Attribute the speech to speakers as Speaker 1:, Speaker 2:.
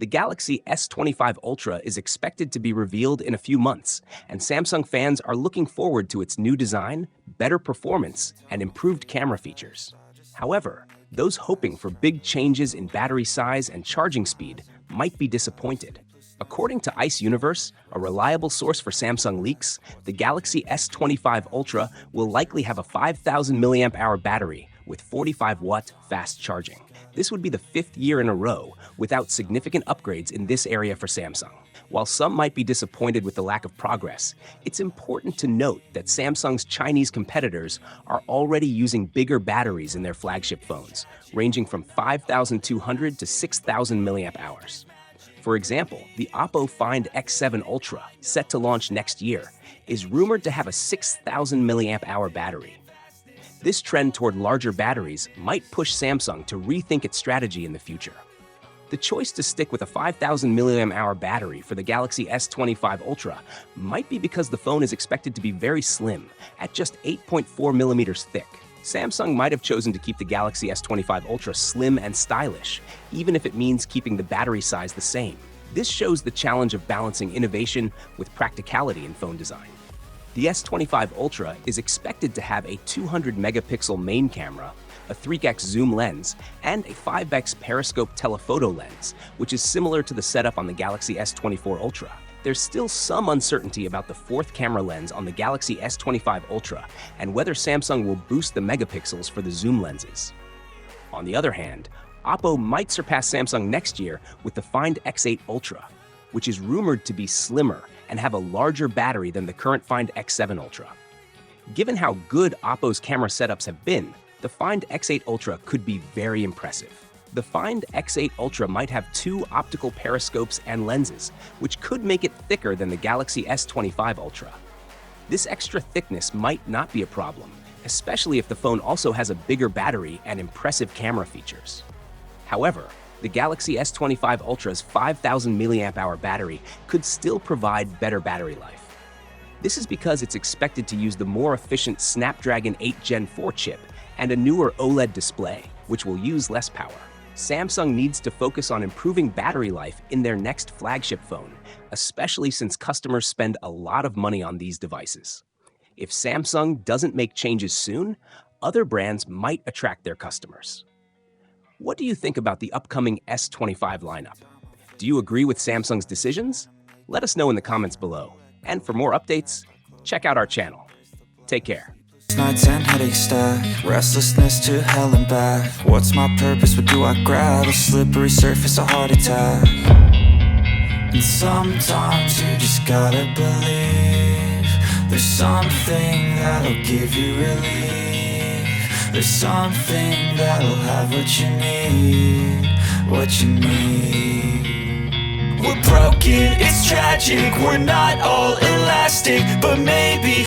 Speaker 1: The Galaxy S25 Ultra is expected to be revealed in a few months, and Samsung fans are looking forward to its new design, better performance, and improved camera features. However, those hoping for big changes in battery size and charging speed might be disappointed. According to Ice Universe, a reliable source for Samsung leaks, the Galaxy S25 Ultra will likely have a 5,000 mAh battery with 45-watt fast charging. This would be the 5th year in a row without significant upgrades in this area for Samsung. While some might be disappointed with the lack of progress, it's important to note that Samsung's Chinese competitors are already using bigger batteries in their flagship phones, ranging from 5,200 to 6,000 mAh. For example, the Oppo Find X7 Ultra, set to launch next year, is rumored to have a 6,000 mAh battery. This trend toward larger batteries might push Samsung to rethink its strategy in the future. The choice to stick with a 5,000 mAh battery for the Galaxy S25 Ultra might be because the phone is expected to be very slim, at just 8.4 millimeters thick. Samsung might have chosen to keep the Galaxy S25 Ultra slim and stylish, even if it means keeping the battery size the same. This shows the challenge of balancing innovation with practicality in phone design. The S25 Ultra is expected to have a 200-megapixel main camera, a 3x zoom lens, and a 5x periscope telephoto lens, which is similar to the setup on the Galaxy S24 Ultra. There's still some uncertainty about the 4th camera lens on the Galaxy S25 Ultra and whether Samsung will boost the megapixels for the zoom lenses. On the other hand, Oppo might surpass Samsung next year with the Find X8 Ultra, which is rumored to be slimmer and have a larger battery than the current Find X7 Ultra. Given how good Oppo's camera setups have been, the Find X8 Ultra could be very impressive. The Find X8 Ultra might have 2 optical periscopes and lenses, which could make it thicker than the Galaxy S25 Ultra. This extra thickness might not be a problem, especially if the phone also has a bigger battery and impressive camera features. However, the Galaxy S25 Ultra's 5,000 mAh battery could still provide better battery life. This is because it's expected to use the more efficient Snapdragon 8 Gen 4 chip and a newer OLED display, which will use less power. Samsung needs to focus on improving battery life in their next flagship phone, especially since customers spend a lot of money on these devices. If Samsung doesn't make changes soon, other brands might attract their customers. What do you think about the upcoming S25 lineup? Do you agree with Samsung's decisions? Let us know in the comments below. And for more updates, check out our channel. Take care.
Speaker 2: Nights and headaches stack, restlessness to hell and back. What's my purpose, what do I grab? A slippery surface, a heart attack. And sometimes you just gotta believe there's something that'll give you relief. There's something that'll have what you need, what you need. We're broken, it's tragic, we're not all elastic, but maybe